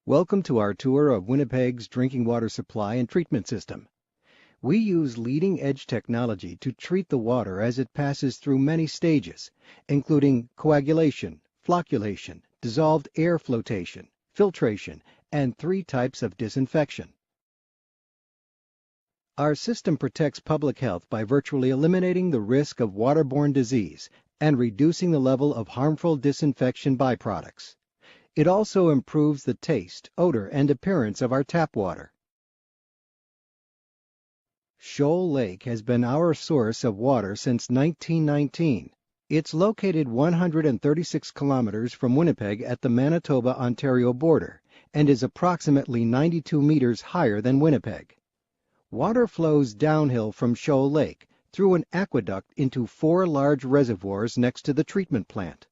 Welcome to our tour of Winnipeg's drinking water supply and treatment system. We use leading-edge technology to treat the water as it passes through many stages, including coagulation, flocculation, dissolved air flotation, filtration, and 3 types of disinfection. Our system protects public health by virtually eliminating the risk of waterborne disease and reducing the level of harmful disinfection byproducts. It also improves the taste, odor, and appearance of our tap water. Shoal Lake has been our source of water since 1919. It's located 136 kilometers from Winnipeg at the Manitoba-Ontario border and is approximately 92 meters higher than Winnipeg. Water flows downhill from Shoal Lake through an aqueduct into 4 large reservoirs next to the treatment plant.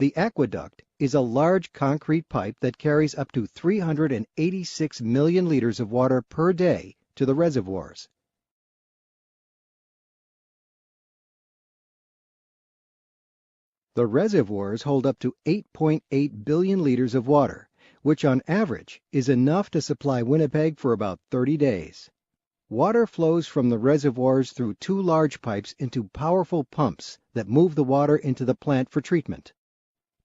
The aqueduct is a large concrete pipe that carries up to 386 million liters of water per day to the reservoirs. The reservoirs hold up to 8.8 billion liters of water, which on average is enough to supply Winnipeg for about 30 days. Water flows from the reservoirs through 2 large pipes into powerful pumps that move the water into the plant for treatment.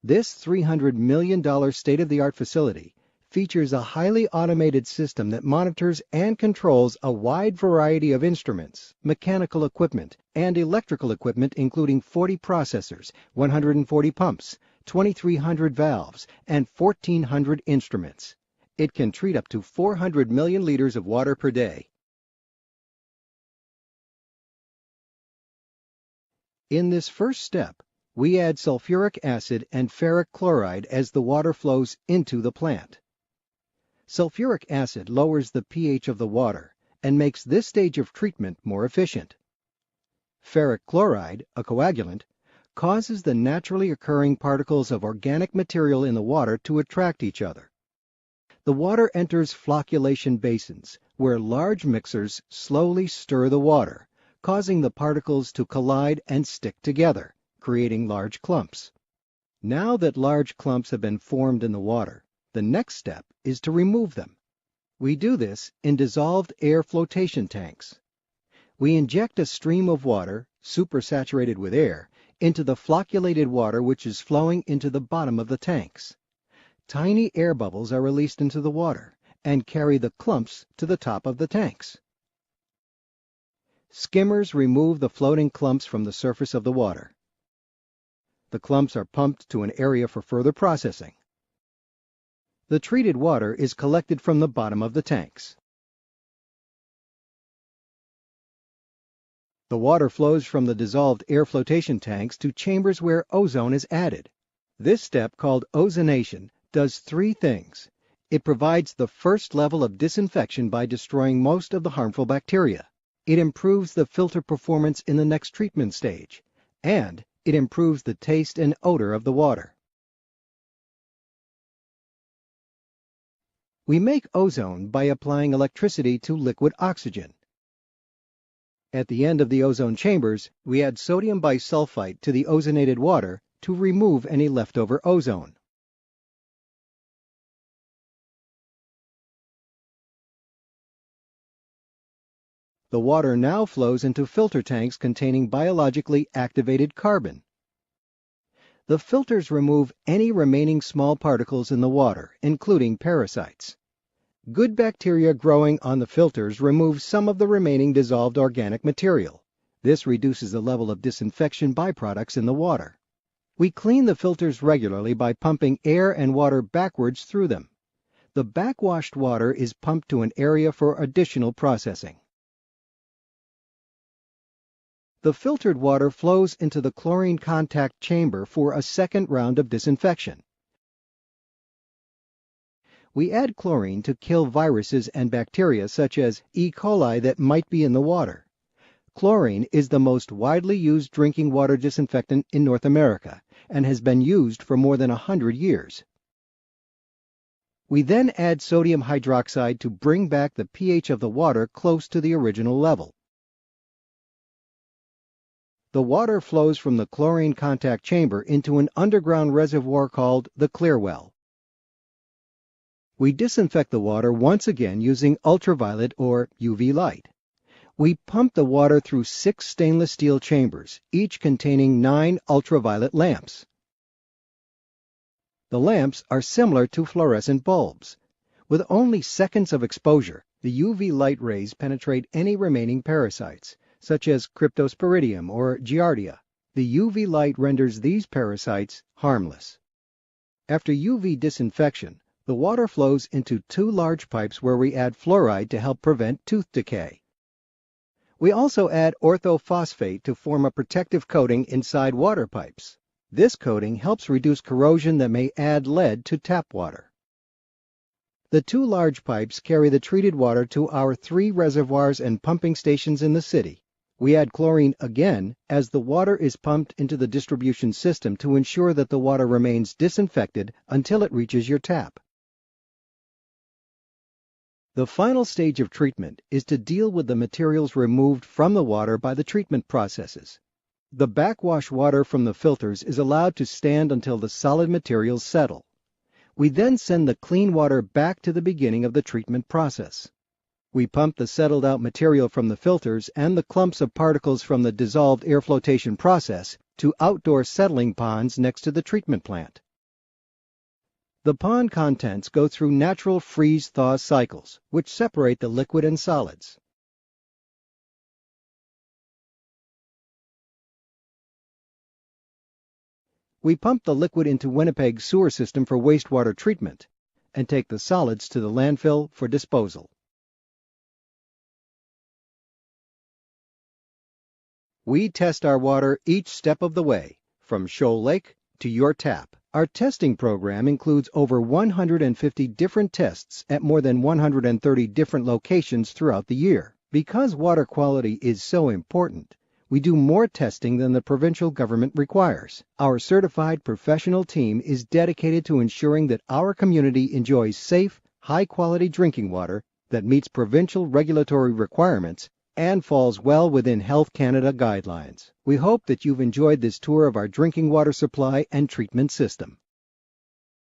This $300 million state-of-the-art facility features a highly automated system that monitors and controls a wide variety of instruments, mechanical equipment, and electrical equipment including 40 processors, 140 pumps, 2,300 valves, and 1,400 instruments. It can treat up to 400 million liters of water per day. In this first step, we add sulfuric acid and ferric chloride as the water flows into the plant. Sulfuric acid lowers the pH of the water and makes this stage of treatment more efficient. Ferric chloride, a coagulant, causes the naturally occurring particles of organic material in the water to attract each other. The water enters flocculation basins, where large mixers slowly stir the water, causing the particles to collide and stick together, creating large clumps. Now that large clumps have been formed in the water, the next step is to remove them. We do this in dissolved air flotation tanks. We inject a stream of water, supersaturated with air, into the flocculated water which is flowing into the bottom of the tanks. Tiny air bubbles are released into the water and carry the clumps to the top of the tanks. Skimmers remove the floating clumps from the surface of the water. The clumps are pumped to an area for further processing. The treated water is collected from the bottom of the tanks. The water flows from the dissolved air flotation tanks to chambers where ozone is added. This step, called ozonation, does 3 things. It provides the first level of disinfection by destroying most of the harmful bacteria. It improves the filter performance in the next treatment stage, and it improves the taste and odor of the water. We make ozone by applying electricity to liquid oxygen. At the end of the ozone chambers, we add sodium bisulfite to the ozonated water to remove any leftover ozone. The water now flows into filter tanks containing biologically activated carbon. The filters remove any remaining small particles in the water, including parasites. Good bacteria growing on the filters remove some of the remaining dissolved organic material. This reduces the level of disinfection byproducts in the water. We clean the filters regularly by pumping air and water backwards through them. The backwashed water is pumped to an area for additional processing. The filtered water flows into the chlorine contact chamber for a second round of disinfection. We add chlorine to kill viruses and bacteria such as E. coli that might be in the water. Chlorine is the most widely used drinking water disinfectant in North America and has been used for more than 100 years. We then add sodium hydroxide to bring back the pH of the water close to the original level. The water flows from the chlorine contact chamber into an underground reservoir called the Clearwell. We disinfect the water once again using ultraviolet or UV light. We pump the water through 6 stainless steel chambers, each containing 9 ultraviolet lamps. The lamps are similar to fluorescent bulbs. With only seconds of exposure, the UV light rays penetrate any remaining parasites, such as Cryptosporidium or Giardia. The UV light renders these parasites harmless. After UV disinfection, the water flows into 2 large pipes where we add fluoride to help prevent tooth decay. We also add orthophosphate to form a protective coating inside water pipes. This coating helps reduce corrosion that may add lead to tap water. The 2 large pipes carry the treated water to our 3 reservoirs and pumping stations in the city. We add chlorine again as the water is pumped into the distribution system to ensure that the water remains disinfected until it reaches your tap. The final stage of treatment is to deal with the materials removed from the water by the treatment processes. The backwash water from the filters is allowed to stand until the solid materials settle. We then send the clean water back to the beginning of the treatment process. We pump the settled out material from the filters and the clumps of particles from the dissolved air flotation process to outdoor settling ponds next to the treatment plant. The pond contents go through natural freeze-thaw cycles, which separate the liquid and solids. We pump the liquid into Winnipeg's sewer system for wastewater treatment and take the solids to the landfill for disposal. We test our water each step of the way, from Shoal Lake to your tap. Our testing program includes over 150 different tests at more than 130 different locations throughout the year. Because water quality is so important, we do more testing than the provincial government requires. Our certified professional team is dedicated to ensuring that our community enjoys safe, high-quality drinking water that meets provincial regulatory requirements and falls well within Health Canada guidelines. We hope that you've enjoyed this tour of our drinking water supply and treatment system.